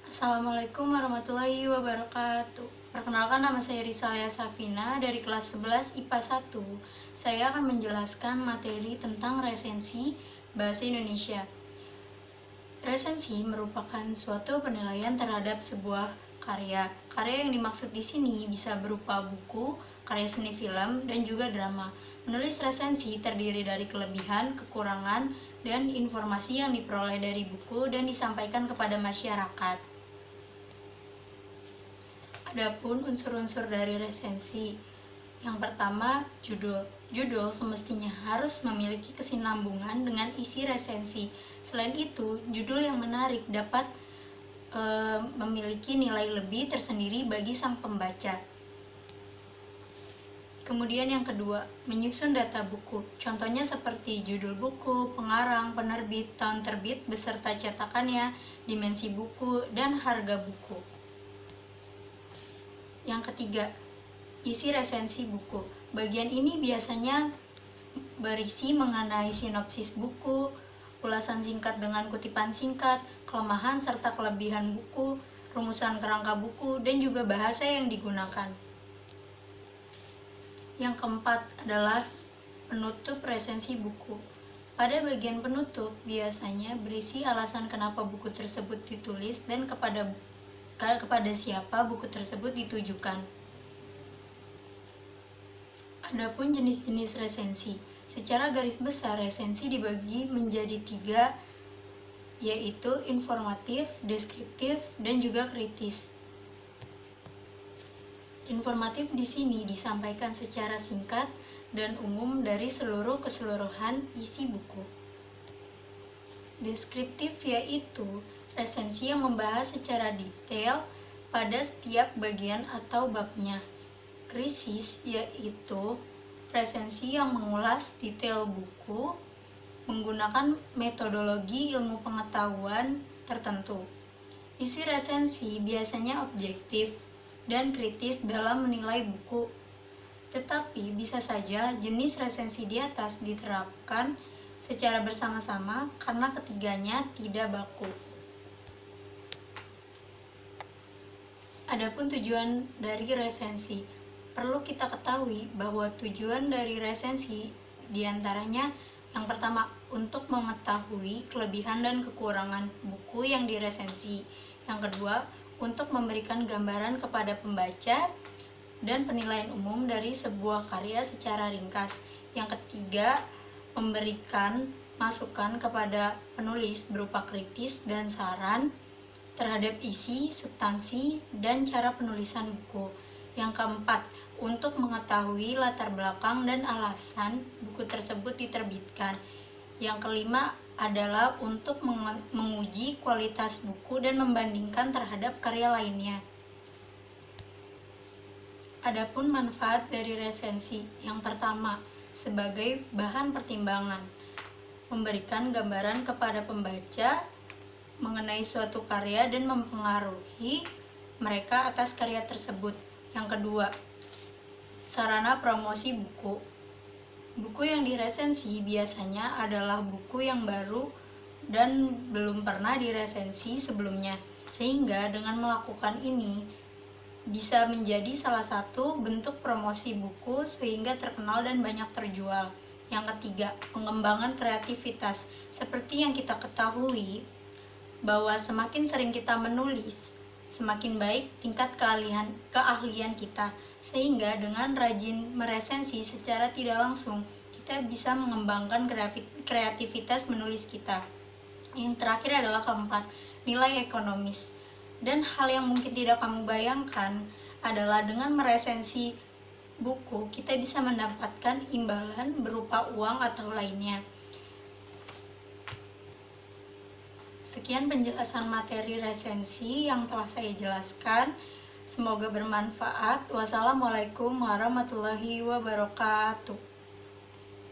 Assalamualaikum warahmatullahi wabarakatuh. Perkenalkan, nama saya Risalia Safina dari kelas 11 IPA 1. Saya akan menjelaskan materi tentang resensi bahasa Indonesia. Resensi merupakan suatu penilaian terhadap sebuah karya. Karya yang dimaksud di sini bisa berupa buku, karya seni film, dan juga drama. Menulis resensi terdiri dari kelebihan, kekurangan, dan informasi yang diperoleh dari buku dan disampaikan kepada masyarakat. Adapun unsur-unsur dari resensi. Yang pertama, judul. Judul semestinya harus memiliki kesinambungan dengan isi resensi. Selain itu, judul yang menarik dapat memiliki nilai lebih tersendiri bagi sang pembaca. Kemudian yang kedua, menyusun data buku. Contohnya seperti judul buku, pengarang, penerbit, tahun terbit beserta cetakannya, dimensi buku, dan harga buku. Yang ketiga, isi resensi buku. Bagian ini biasanya berisi mengenai sinopsis buku, ulasan singkat dengan kutipan singkat, kelemahan serta kelebihan buku, rumusan kerangka buku, dan juga bahasa yang digunakan. Yang keempat adalah penutup resensi buku. Pada bagian penutup biasanya berisi alasan kenapa buku tersebut ditulis dan kepada siapa buku tersebut ditujukan. Adapun jenis-jenis resensi. Secara garis besar, resensi dibagi menjadi 3, yaitu informatif, deskriptif, dan juga kritis. Informatif di sini disampaikan secara singkat dan umum dari seluruh keseluruhan isi buku. Deskriptif yaitu resensi yang membahas secara detail pada setiap bagian atau babnya. Kritis yaitu resensi yang mengulas detail buku menggunakan metodologi ilmu pengetahuan tertentu. Isi resensi biasanya objektif dan kritis dalam menilai buku, tetapi bisa saja jenis resensi di atas diterapkan secara bersama-sama karena ketiganya tidak baku. Adapun tujuan dari resensi, perlu kita ketahui bahwa tujuan dari resensi diantaranya yang pertama, untuk mengetahui kelebihan dan kekurangan buku yang diresensi. Yang kedua, untuk memberikan gambaran kepada pembaca dan penilaian umum dari sebuah karya secara ringkas. Yang ketiga, memberikan masukan kepada penulis berupa kritis dan saran terhadap isi, substansi, dan cara penulisan buku. Yang keempat, untuk mengetahui latar belakang dan alasan buku tersebut diterbitkan. Yang kelima adalah untuk menguji kualitas buku dan membandingkan terhadap karya lainnya. Adapun manfaat dari resensi, yang pertama, sebagai bahan pertimbangan, memberikan gambaran kepada pembaca mengenai suatu karya dan mempengaruhi mereka atas karya tersebut. Yang kedua, sarana promosi buku. Buku yang diresensi biasanya adalah buku yang baru dan belum pernah diresensi sebelumnya, sehingga dengan melakukan ini bisa menjadi salah satu bentuk promosi buku sehingga terkenal dan banyak terjual. Yang ketiga, pengembangan kreativitas. Seperti yang kita ketahui bahwa semakin sering kita menulis, semakin baik tingkat keahlian kita, sehingga dengan rajin meresensi secara tidak langsung kita bisa mengembangkan kreativitas menulis kita. Yang terakhir adalah keempat, nilai ekonomis. Dan hal yang mungkin tidak kamu bayangkan adalah dengan meresensi buku kita bisa mendapatkan imbalan berupa uang atau lainnya. Sekian penjelasan materi resensi yang telah saya jelaskan. Semoga bermanfaat. Wassalamualaikum warahmatullahi wabarakatuh.